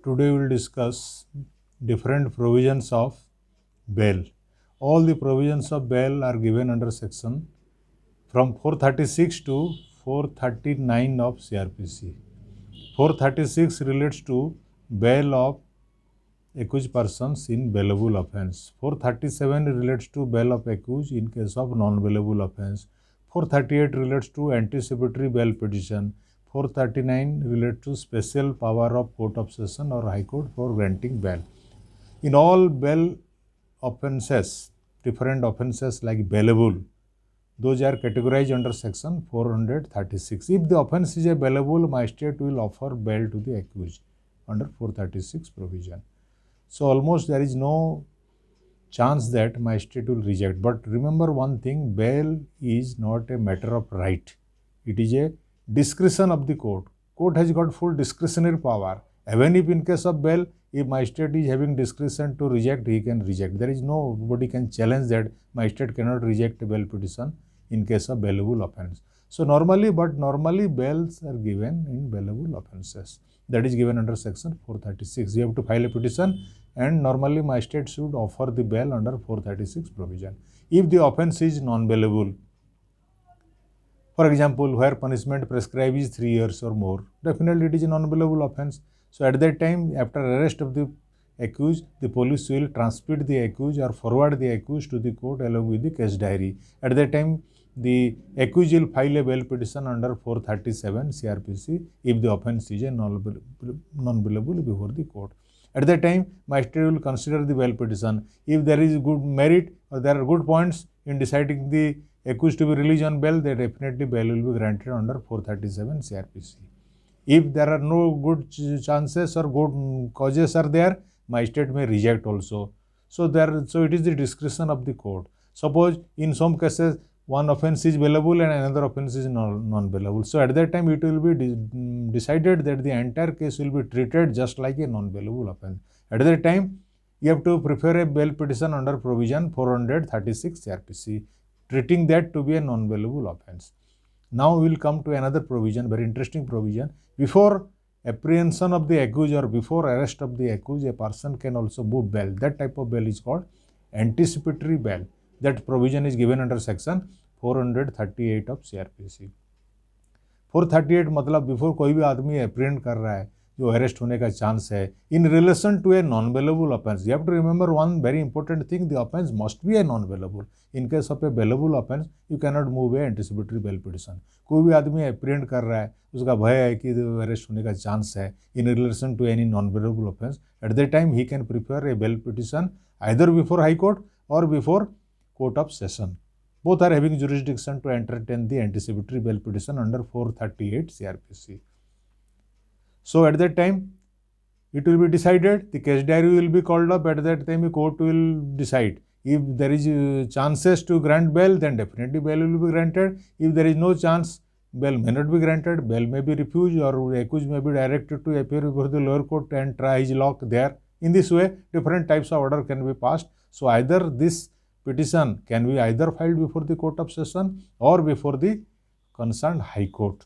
Today we will discuss different provisions of bail. All the provisions of bail are given under section from 436 to 439 of CRPC. 436 relates to bail of accused persons in bailable offence. 437 relates to bail of accused in case of non-bailable offence. 438 relates to anticipatory bail petition. 439 relates to special power of Court of Session or High Court for granting bail. In all bail offences, different offences like bailable, those are categorized under section 436. If the offence is a bailable, magistrate will offer bail to the accused under 436 provision. So almost there is no chance that magistrate will reject. But remember one thing, bail is not a matter of right. It is a discretion of the court. Court has got full discretionary power. Even if in case of bail, if magistrate is having discretion to reject, he can reject. There is nobody can challenge that magistrate cannot reject a bail petition in case of bailable offence. So normally bails are given in bailable offences. That is given under section 436. You have to file a petition and normally magistrate should offer the bail under 436 provision. If the offence is non-bailable, for example, where punishment prescribed is 3 years or more, definitely it is a non-bailable offence. So at that time, after arrest of the accused, the police will transmit the accused or forward the accused to the court along with the case diary. At that time, the accused will file a bail petition under 437 CRPC if the offence is a non-bailable before the court. At that time, magistrate will consider the bail petition. If there is good merit or there are good points in deciding the accused to be released on bail, then definitely bail will be granted under 437 CRPC. If there are no good chances or good causes are there, magistrate may reject also. So it is the discretion of the court. Suppose in some cases one offence is bailable and another offence is non-bailable. So at that time it will be decided that the entire case will be treated just like a non-bailable offence. At that time you have to prepare a bail petition under provision 436 CRPC, treating that to be a non-bailable offence. Now we will come to another provision, very interesting provision. Before apprehension of the accused or before arrest of the accused, a person can also move bail. That type of bail is called anticipatory bail. That provision is given under section 438 of CRPC. 438 मतलब before कोई भी आदमी apprehend कर रहा है, जो arrest होने का चांस है, in relation to a non bailable offence. You have to remember one very important thing, the offence must be a non bailable. In case of a bailable offence you cannot move a anticipatory bail petition. कोई भी आदमी apprehend कर रहा है, उसका भय है कि अरेस्ट होने का चांस है in relation to any non bailable offence, at the time he can prepare a bail petition either before high court और before court of session. Both are having jurisdiction to entertain the anticipatory bail petition under 438 CRPC. So at that time, it will be decided, the case diary will be called up, at that time the court will decide. If there is chances to grant bail, then definitely bail will be granted. If there is no chance, bail may not be granted, bail may be refused, or accused may be directed to appear before the lower court and try his luck there. In this way, different types of order can be passed. So either this petition can be either filed before the court of session or before the concerned high court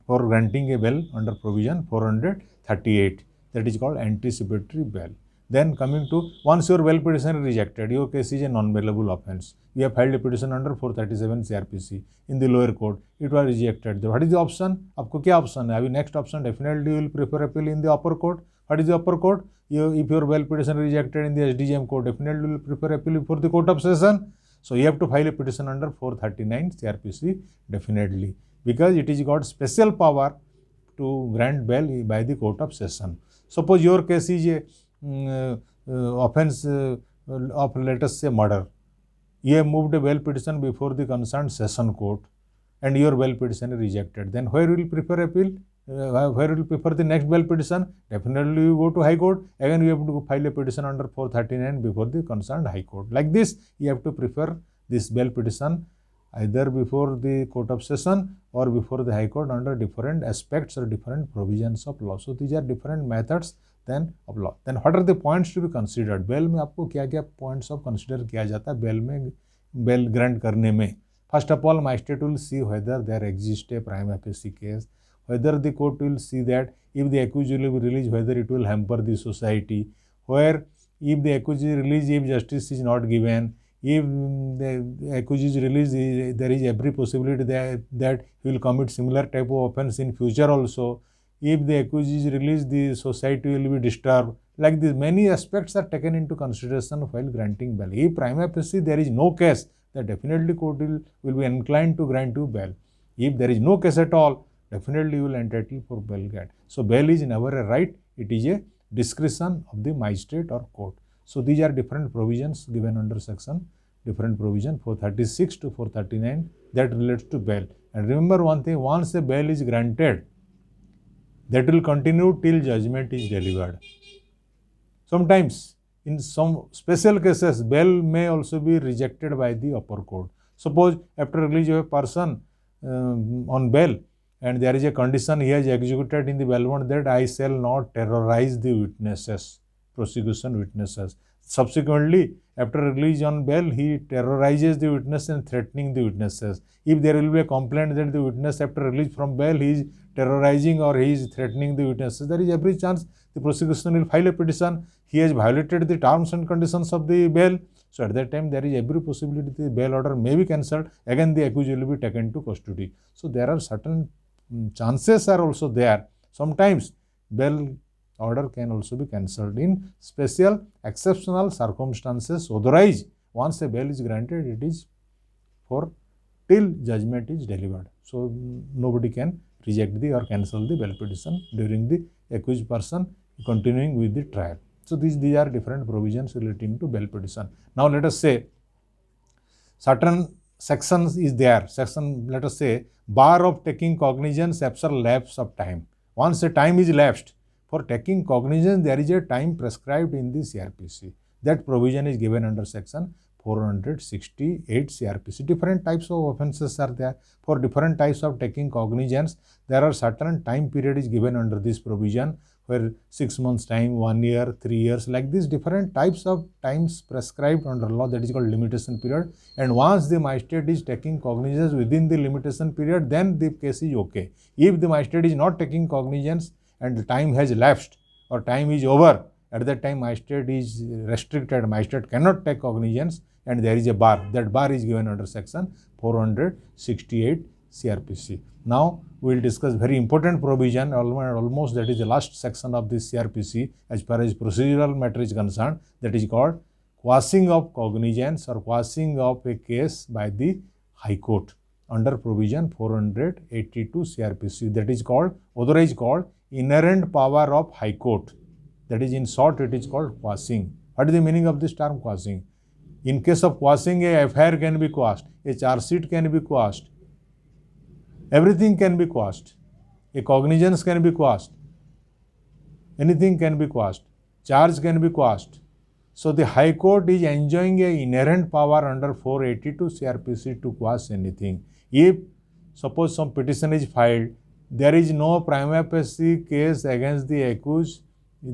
for granting a bail under provision 438, that is called anticipatory bail. Then coming to, once your bail petition is rejected, your case is a non-bailable offence, you have filed a petition under 437 CRPC in the lower court, it was rejected. What is the option? आपको क्या option है? अभी next option definitely you will prefer appeal in the upper court. What is the upper court? If your bail petition rejected in the SDGM court, definitely will prefer appeal before the court of session. So you have to file a petition under 439 CRPC definitely, because it is got special power to grant bail by the court of session. Suppose your case is a offence of, let us say, murder. You have moved a bail petition before the concerned session court and your bail petition is rejected. Then where will you prefer appeal? Where will you prefer the next bail petition? Definitely you go to high court. Again you have to file a petition under 439 before the concerned high court. Like this, you have to prefer this bail petition either before the court of session or before the high court under different aspects or different provisions of law. So these are different methods then of law. Then what are the points to be considered? bail में आपको क्या क्या points of consider किया जाता है bail में, bail grant करने में? First of all, magistrate will see whether there exists a prima facie case, whether the court will see that if the accused will be released, whether it will hamper the society, where if the accused is released, if justice is not given, if the accused is released, there is every possibility that he will commit similar type of offense in future also. If the accused is released, the society will be disturbed. Like this, many aspects are taken into consideration while granting bail. If prima facie there is no case, then definitely court will be inclined to grant you bail. If there is no case at all, definitely you will entitle for bail grant. So bail is never a right, it is a discretion of the magistrate or court. So these are different provisions given under section, different provision 436 to 439 that relates to bail. And remember one thing, once a bail is granted, that will continue till judgment is delivered. Sometimes in some special cases, bail may also be rejected by the upper court. Suppose after release of a person on bail, and there is a condition he has executed in the bail bond that I shall not terrorize the witnesses, prosecution witnesses. Subsequently, after release on bail, he terrorizes the witness and threatening the witnesses. If there will be a complaint that the witness after release from bail, he is terrorizing or he is threatening the witnesses, there is every chance the prosecution will file a petition. He has violated the terms and conditions of the bail. So at that time, there is every possibility the bail order may be cancelled. Again, the accused will be taken to custody. So there are certain chances are also there. Sometimes bail order can also be cancelled in special exceptional circumstances. Otherwise, once a bail is granted, it is for till judgment is delivered. So nobody can reject the or cancel the bail petition during the accused person continuing with the trial. So these are different provisions relating to bail petition. Now let us say certain sections is there. Section, let us say, bar of taking cognizance after lapse of time. Once a time is lapsed, for taking cognizance, there is a time prescribed in the CRPC. That provision is given under section 468 CRPC. Different types of offences are there. For different types of taking cognizance, there are certain time period is given under this provision, where 6 months time, 1 year, 3 years, like this different types of times prescribed under law, that is called limitation period. And once the magistrate is taking cognizance within the limitation period, then the case is okay. If the magistrate is not taking cognizance and the time has lapsed or time is over, at that time magistrate is restricted, magistrate cannot take cognizance and there is a bar. That bar is given under section 468 CRPC. Now we will discuss very important provision, almost that is the last section of this CRPC as far as procedural matter is concerned, that is called quashing of cognizance or quashing of a case by the High Court under provision 482 CRPC. That is called, otherwise called inherent power of High Court. That is, in short, it is called quashing. What is the meaning of this term quashing? In case of quashing, a FIR can be quashed, a charge sheet can be quashed, everything can be quashed, a cognizance can be quashed, anything can be quashed, charge can be quashed. So the High Court is enjoying a inherent power under 482 CRPC to quash anything. If suppose some petition is filed, there is no prima facie case against the accused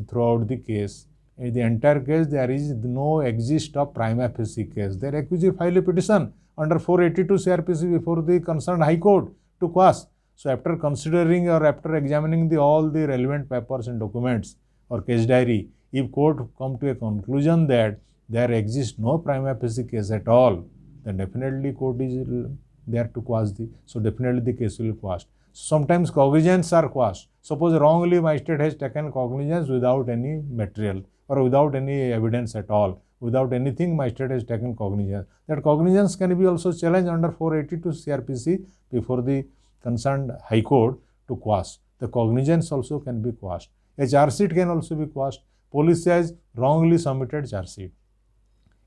throughout the case. In the entire case, there is no exist of prima facie case. The accused file a petition under 482 CRPC before the concerned High Court to quash. So after considering or after examining all the relevant papers and documents or case diary, if court come to a conclusion that there exists no prima facie case at all, then definitely court is there to quash so definitely the case will be quashed. Sometimes cognizance are quashed. Suppose wrongly magistrate has taken cognizance without any material or without any evidence at all, without anything magistrate has taken cognizance. That cognizance can be also challenged under 482 CRPC before the concerned High Court to quash. The cognizance also can be quashed. A charge sheet can also be quashed. Police has wrongly submitted charge sheet.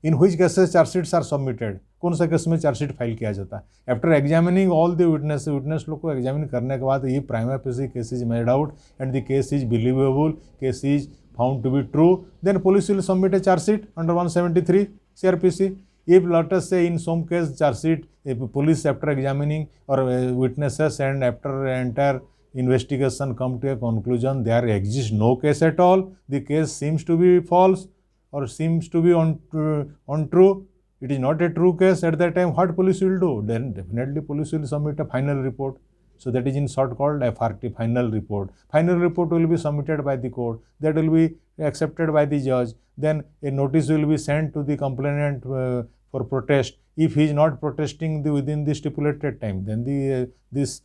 In which cases charge sheets are submitted? कौन सा case में charge sheet file किया जाता है? After examining all the witness लोग को examine करने के बाद ये prima facie case is made out and the case is believable, case is found to be true, then police will submit a charge sheet under 173 CRPC. If let us say in some case charge sheet, if police after examining or witnesses and after entire investigation come to a conclusion there exists no case at all, the case seems to be false or seems to be untrue, it is not a true case, at that time what police will do? Then definitely police will submit a final report. So that is in short called FRT, final report. Final report will be submitted by the court, that will be accepted by the judge. Then a notice will be sent to the complainant for protest. If he is not protesting within the stipulated time, then this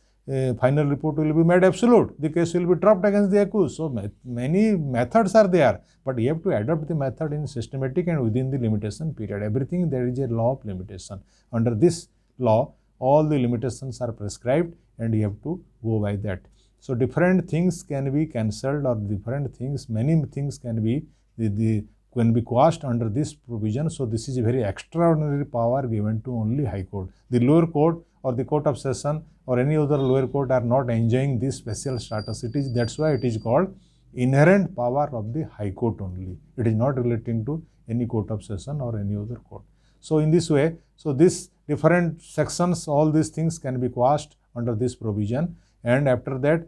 final report will be made absolute. The case will be dropped against the accused. So many methods are there, but you have to adopt the method in systematic and within the limitation period. Everything there is a law of limitation. Under this law, all the limitations are prescribed and you have to go by that. So different things can be cancelled, or different things, many things can be quashed under this provision. So this is a very extraordinary power given to only High Court. The lower court or the Court of Session or any other lower court are not enjoying this special status. That's why it is called inherent power of the High Court only. It is not relating to any Court of Session or any other court. So in this way, so this different sections, all these things can be quashed under this provision, and after that,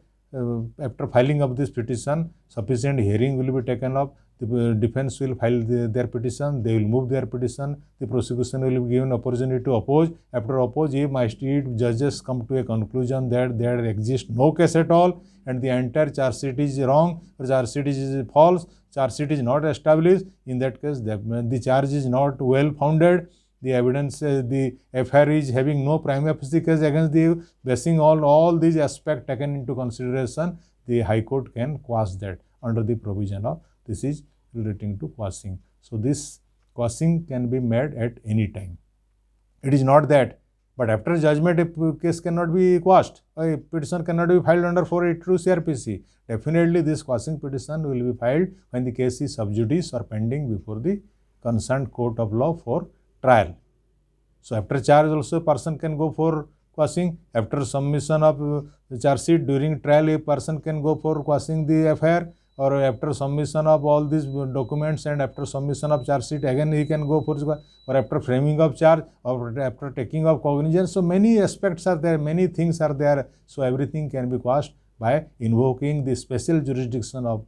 after filing of this petition, sufficient hearing will be taken up. The defense will file their petition, they will move their petition, the prosecution will be given opportunity to oppose. After oppose, if magistrate judges come to a conclusion that there exists no case at all and the entire charge sheet is wrong or charge sheet is false, charge sheet is not established, in that case the charge is not well founded, the evidence, the FIR is having no prima facie case against the, basing all these aspects taken into consideration, the High Court can quash that under the provision of, this is relating to quashing. So this quashing can be made at any time. It is not that, but after judgment a case cannot be quashed, a petition cannot be filed under 482 CRPC. Definitely this quashing petition will be filed when the case is sub judice or pending before the concerned court of law for trial. So after charge also a person can go for quashing. After submission of charge sheet during trial, a person can go for quashing the FIR, or after submission of all these documents and after submission of charge sheet again he can go for, or after framing of charge, or after taking of cognizance. So many aspects are there, many things are there. So everything can be quashed by invoking the special jurisdiction of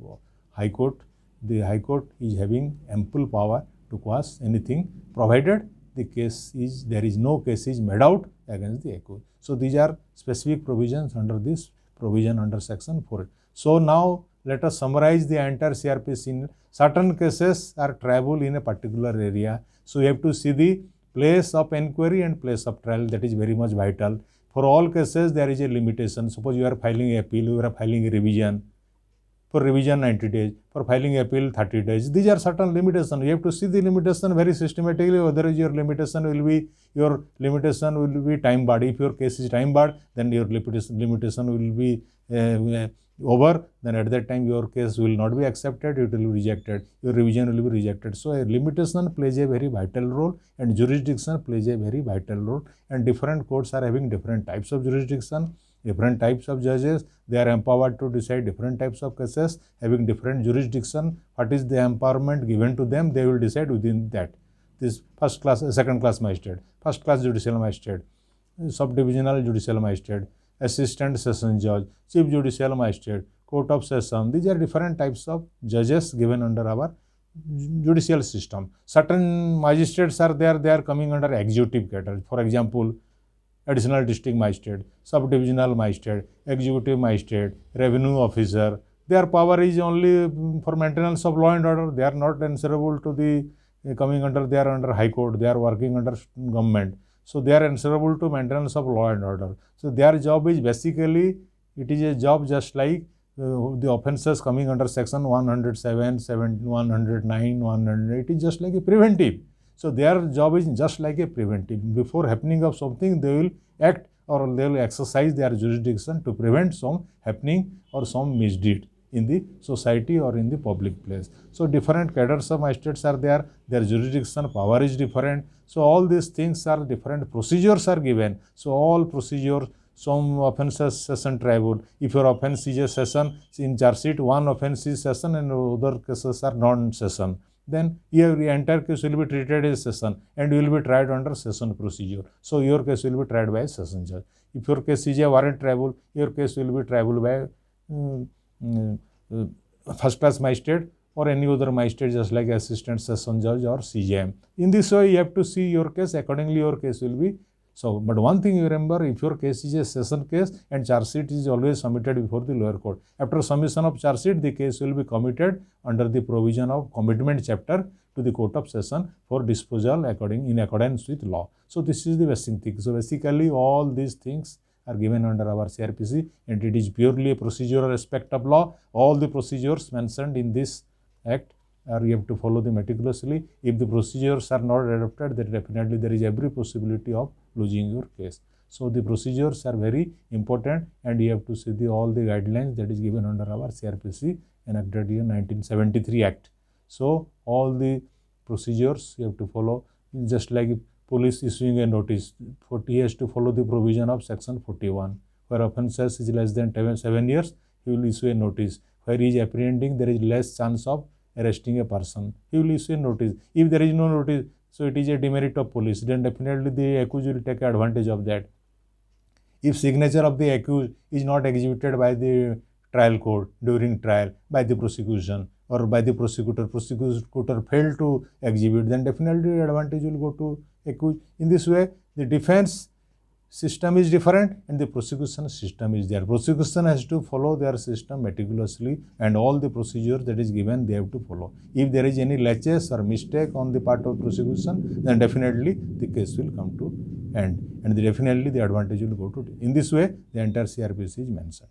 High Court. The High Court is having ample power to quash anything, provided the case is, there is no case is made out against the accused. So these are specific provisions under this provision under section 4. So now let us summarize the entire CRPC. Certain cases are triable in a particular area. So you have to see the place of inquiry and place of trial. That is very much vital. For all cases, there is a limitation. Suppose you are filing an appeal, you are filing a revision. For revision 90 days, for filing appeal 30 days. These are certain limitations. You have to see the limitation very systematically, otherwise your limitation will be time barred. If your case is time barred, then your limitation will be over, then at that time your case will not be accepted, it will be rejected, your revision will be rejected. So a limitation plays a very vital role and jurisdiction plays a very vital role, and different courts are having different types of jurisdiction, different types of judges, they are empowered to decide different types of cases, having different jurisdiction. What is the empowerment given to them, they will decide within that. This first class, second class magistrate, first class judicial magistrate, sub-divisional judicial magistrate, assistant session judge, chief judicial magistrate, court of session. These are different types of judges given under our judicial system. Certain magistrates are there, they are coming under executive category. For example, additional district magistrate, sub-divisional magistrate, executive magistrate, revenue officer. Their power is only for maintenance of law and order. They are not answerable to the coming under, they are under High Court, they are working under government. So they are answerable to maintenance of law and order. So their job is basically, it is a job just like the offences coming under section 107, 109, 100, it is just like a preventive. So their job is just like a preventive. Before happening of something, they will act or they will exercise their jurisdiction to prevent some happening or some misdeed in the society or in the public place. So different cadres of magistrates are there, their jurisdiction power is different. So all these things are different, procedures are given. So all procedures, some offences session tribal. If your offence is a session, in charge sheet one offence is session and other cases are non-session, then your entire case will be treated as session and you will be tried under session procedure. So your case will be tried by a session judge. If your case is a warrant tribal, your case will be tribal by first class magistrate or any other magistrate, just like assistant session judge or CJM. In this way, you have to see your case, accordingly your case will be So, but one thing you remember, if your case is a session case and charge sheet is always submitted before the lower court, after submission of charge sheet, the case will be committed under the provision of commitment chapter to the court of session for disposal in accordance with law. So, this is the basic thing. So, basically all these things are given under our CRPC, and it is purely a procedural aspect of law. All the procedures mentioned in this act you have to follow them meticulously. If the procedures are not adopted, then definitely there is every possibility of losing your case. So the procedures are very important, and you have to see all the guidelines that is given under our CRPC enacted in 1973 Act. So all the procedures you have to follow, just like police issuing a notice, he has to follow the provision of section 41. Where offences is less than 7 years, he will issue a notice. Where he is apprehending, there is less chance of arresting a person, he will issue a notice. If there is no notice, so it is a demerit of police, then definitely the accused will take advantage of that. If signature of the accused is not exhibited by the trial court during trial by the prosecution or by the prosecutor failed to exhibit, then definitely advantage will go to accused. In this way, the defense system is different and the prosecution system is there. Prosecution has to follow their system meticulously, and all the procedure that is given they have to follow. If there is any laches or mistake on the part of prosecution, then definitely the case will come to end, and definitely the advantage will go to. In this way, the entire CRPC is mentioned.